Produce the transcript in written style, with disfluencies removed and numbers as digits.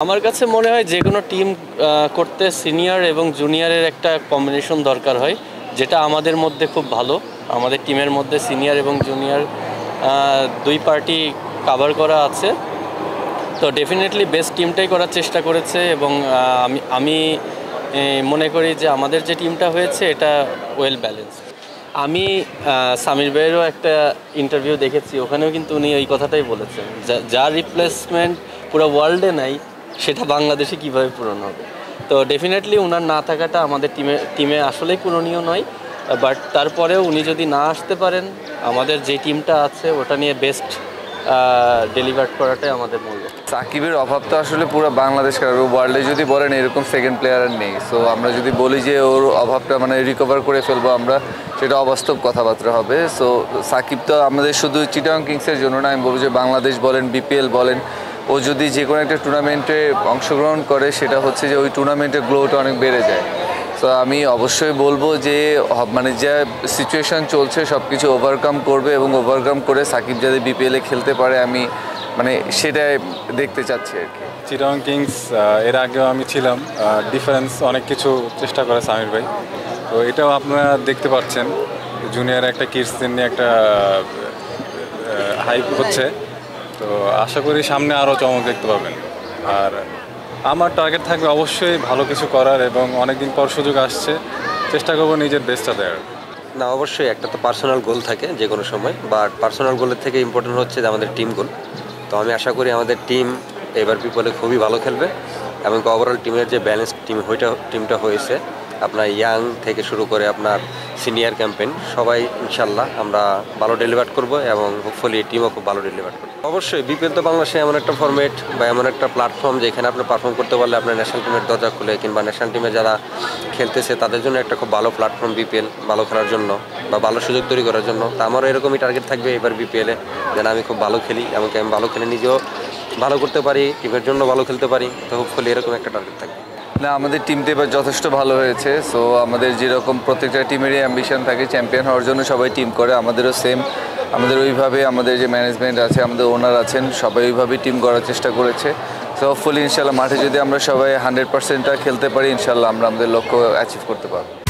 আমার কাছে মনে হয় যে কোনো টিম করতে সিনিয়র এবং জুনিয়রের একটা কম্বিনেশন দরকার হয়, যেটা আমাদের মধ্যে খুব ভালো। আমাদের টিমের মধ্যে সিনিয়র এবং জুনিয়র দুই পার্টি কাভার করা আছে, তো ডেফিনেটলি বেস্ট টিমটাই করার চেষ্টা করেছে। এবং আমি মনে করি যে আমাদের যে টিমটা হয়েছে এটা ওয়েল ব্যালেন্সড। আমি সামির ভাইয়েরও একটা ইন্টারভিউ দেখেছি, ওখানেও কিন্তু উনি এই কথাটাই বলেছেন, যার রিপ্লেসমেন্ট পুরো ওয়ার্ল্ডে নাই সেটা বাংলাদেশে কিভাবে পূরণ হবে। তো ডেফিনেটলি ওনার না থাকাটা আমাদের টিমে আসলেই পূরণীয় নয়, বাট তারপরেও উনি যদি না আসতে পারেন, আমাদের যে টিমটা আছে ওটা নিয়ে বেস্ট ডেলিভার করাটাই আমাদের মূল্য। সাকিবের অভাব তো আসলে পুরো বাংলাদেশ কারো ওয়ার্ল্ডে যদি বলেন এরকম সেকেন্ড প্লেয়ার আর নেই। সো আমরা যদি বলি যে ওর অভাবটা মানে রিকভার করে ফেলবো আমরা, সেটা অবাস্তব কথাবার্তা হবে। সো সাকিব তো আমাদের শুধু চিটাগং কিংসের জন্য না, আমি বলবো যে বাংলাদেশ বলেন, বিপিএল বলেন, ও যদি যে কোনো একটা টুর্নামেন্টে অংশগ্রহণ করে সেটা হচ্ছে যে ওই টুর্নামেন্টের গ্লোটা অনেক বেড়ে যায়। সো আমি অবশ্যই বলবো যে মানে যা সিচুয়েশান চলছে সব কিছু ওভারকাম করবে এবং ওভারকাম করে সাকিব যাতে বিপিএলে খেলতে পারে, আমি মানে সেটাই দেখতে চাচ্ছি আর কি। চিটাগং কিংস এর আগেও আমি ছিলাম, ডিফারেন্স অনেক কিছু চেষ্টা করে সামির ভাই। তো এটাও আপনারা দেখতে পাচ্ছেন, জুনিয়র একটা কিডসদের নিয়ে একটা হাইপ হচ্ছে। তো আশা করি সামনে আরও চমক দেখতে পাবেন। আর আমার টার্গেট থাকবে অবশ্যই ভালো কিছু করার, এবং অনেকদিন পর সুযোগ আসছে, চেষ্টা করবো নিজের বেস্টটা দেওয়ার। না, অবশ্যই একটা তো পার্সোনাল গোল থাকে যে কোনো সময়, বাট পার্সোনাল গোলের থেকে ইম্পর্টেন্ট হচ্ছে যে আমাদের টিম গোল। তো আমি আশা করি আমাদের টিম এবার বিপলে খুবই ভালো খেলবে, এবং ওভারঅল টিমের যে ব্যালেন্স টিমটা হয়েছে, আপনার ইয়াং থেকে শুরু করে আপনার সিনিয়র ক্যাম্পেইন সবাই ইনশাল্লাহ আমরা ভালো ডেলিভার করব, এবং হোপফুলি টিমও খুব ভালো ডেলিভার করবে। অবশ্যই বিপিএল তো বাংলাদেশে এমন একটা ফরম্যাট বা এমন একটা প্ল্যাটফর্ম যেখানে আপনি পারফর্ম করতে পারলে আপনার ন্যাশনাল টিমের দরজা খুলে, কিংবা ন্যাশনাল টিমে যারা খেলতেছে তাদের জন্য একটা খুব ভালো প্ল্যাটফর্ম বিপিএল, ভালো খেলার জন্য বা ভালো সুযোগ তৈরি করার জন্য। তা আমারও এরকমই টার্গেট থাকবে এবার বিপিএলে, যেন আমি খুব ভালো খেলি, এমনকি আমি ভালো খেলে নিজেও ভালো করতে পারি, টিমের জন্য ভালো খেলতে পারি। তো হোপফুলি এরকম একটা টার্গেট থাকবে। না, আমাদের টিমটা এবার যথেষ্ট ভালো হয়েছে। সো আমাদের যেরকম প্রত্যেকটা টিমেরই অ্যাম্বিশন থাকে চ্যাম্পিয়ন হওয়ার জন্য, সবাই টিম করে, আমাদেরও সেম। আমাদের ওইভাবে আমাদের যে ম্যানেজমেন্ট আছে, আমাদের ওনার আছেন, সবাই ওইভাবেই টিম করার চেষ্টা করেছে। সো হোপফুলি ইনশাল্লাহ মাঠে যদি আমরা সবাই 100%টা খেলতে পারি, ইনশাল্লাহ আমরা আমাদের লক্ষ্য অ্যাচিভ করতে পারবো।